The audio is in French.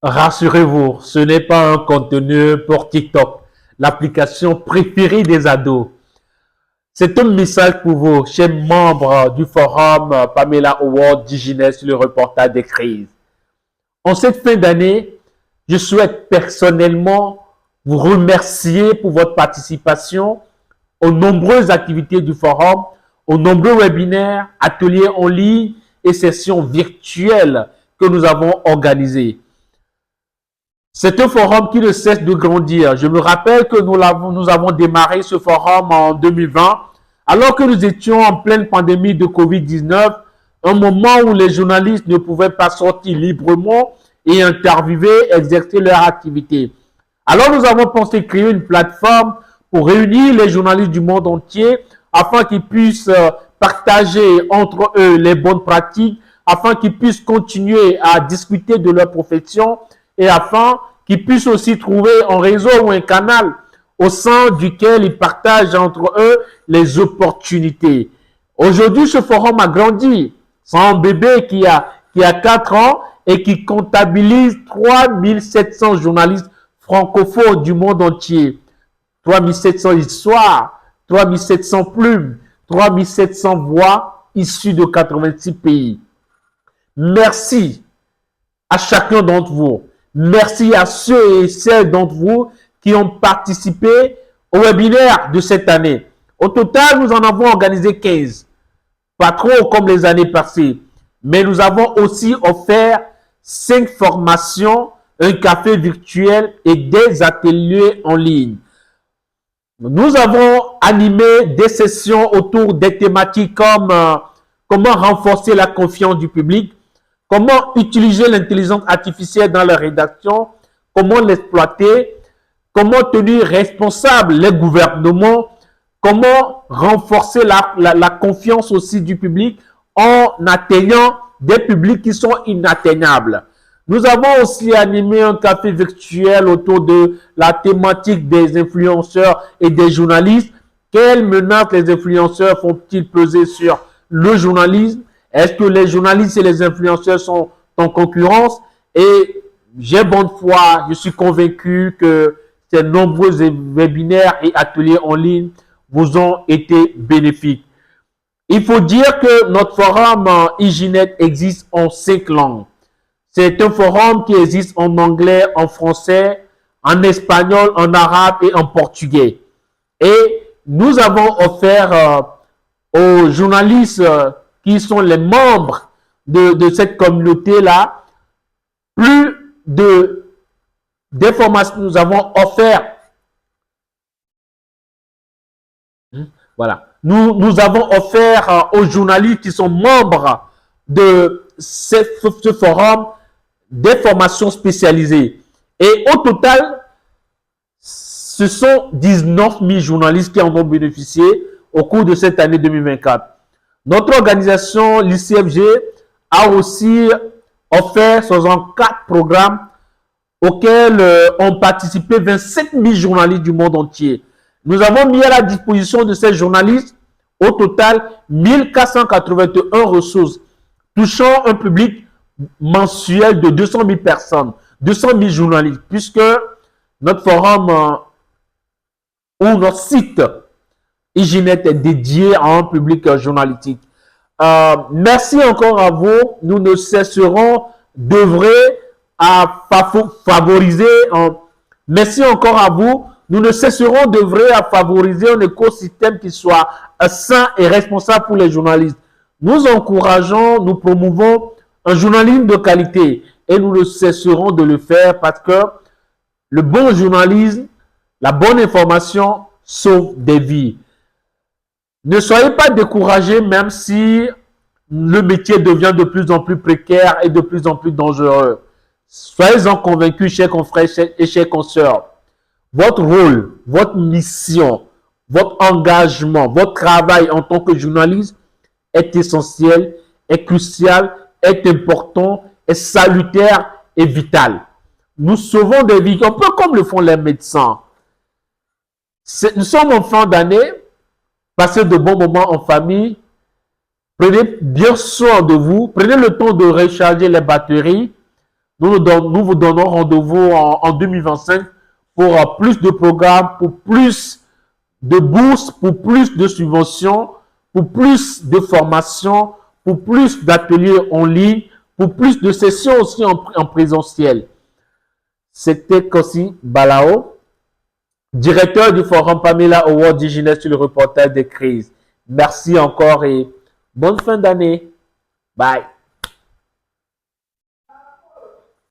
Rassurez-vous, ce n'est pas un contenu pour TikTok, l'application préférée des ados. C'est un message pour vous, chers membres du forum Pamela Award d'Hygiène sur le reportage des crises. En cette fin d'année, je souhaite personnellement vous remercier pour votre participation aux nombreuses activités du forum, aux nombreux webinaires, ateliers en ligne et sessions virtuelles que nous avons organisés. C'est un forum qui ne cesse de grandir. Je me rappelle que nous avons démarré ce forum en 2020, alors que nous étions en pleine pandémie de Covid-19, un moment où les journalistes ne pouvaient pas sortir librement et interviewer, exercer leur activité. Alors nous avons pensé créer une plateforme pour réunir les journalistes du monde entier afin qu'ils puissent partager entre eux les bonnes pratiques, afin qu'ils puissent continuer à discuter de leur profession et afin qu'ils puissent aussi trouver un réseau ou un canal au sein duquel ils partagent entre eux les opportunités. Aujourd'hui, ce forum a grandi. C'est un bébé qui a 4 ans et qui comptabilise 3700 journalistes francophones du monde entier. 3700 histoires, 3700 plumes, 3700 voix issues de 86 pays. Merci à chacun d'entre vous. Merci à ceux et celles d'entre vous qui ont participé au webinaire de cette année. Au total, nous en avons organisé 15. Pas trop comme les années passées. Mais nous avons aussi offert 5 formations, un café virtuel et des ateliers en ligne. Nous avons animé des sessions autour des thématiques comme comment renforcer la confiance du public, comment utiliser l'intelligence artificielle dans la rédaction, comment l'exploiter, comment tenir responsable les gouvernements, comment renforcer la confiance aussi du public en atteignant des publics qui sont inatteignables. Nous avons aussi animé un café virtuel autour de la thématique des influenceurs et des journalistes. Quelles menaces les influenceurs font-ils peser sur le journalisme? Est-ce que les journalistes et les influenceurs sont en concurrence? Et j'ai bonne foi, je suis convaincu que ces nombreux webinaires et ateliers en ligne vous ont été bénéfiques. Il faut dire que notre forum Hygiène existe en 5 langues. C'est un forum qui existe en anglais, en français, en espagnol, en arabe et en portugais. Et nous avons offert aux journalistes qui sont les membres de cette communauté-là plus d'informations. Nous avons offert, voilà, nous avons offert aux journalistes qui sont membres de ce forum des formations spécialisées. Et au total, ce sont 19 000 journalistes qui en ont bénéficié au cours de cette année 2024. Notre organisation, l'ICFG, a aussi offert 64 programmes auxquels ont participé 27 000 journalistes du monde entier. Nous avons mis à la disposition de ces journalistes au total 1481 ressources touchant un public mensuel de 200 000 personnes, 200 000 journalistes, puisque notre forum ou notre site Hygiène est dédié à un public journalistique. Merci encore à vous. Nous ne cesserons d'œuvrer à favoriser. Merci encore à vous. Nous ne cesserons d'œuvrer à favoriser un écosystème qui soit sain et responsable pour les journalistes. Nous encourageons, nous promouvons un journalisme de qualité et nous ne cesserons de le faire parce que le bon journalisme, la bonne information sauve des vies. Ne soyez pas découragés même si le métier devient de plus en plus précaire et de plus en plus dangereux. Soyez-en convaincus, chers confrères et chers consoeurs. Votre rôle, votre mission, votre engagement, votre travail en tant que journaliste est essentiel, est crucial, est important, est salutaire et vital. Nous sauvons des vies, un peu comme le font les médecins. Nous sommes en fin d'année, passez de bons moments en famille, prenez bien soin de vous, prenez le temps de recharger les batteries. Nous vous donnons rendez-vous en 2025 pour plus de programmes, pour plus de bourses, pour plus de subventions, pour plus de formations, pour plus d'ateliers en ligne, pour plus de sessions aussi en présentiel. C'était Kossi Balao, directeur du forum Pamela Award Diginet sur le reportage des crises. Merci encore et bonne fin d'année. Bye.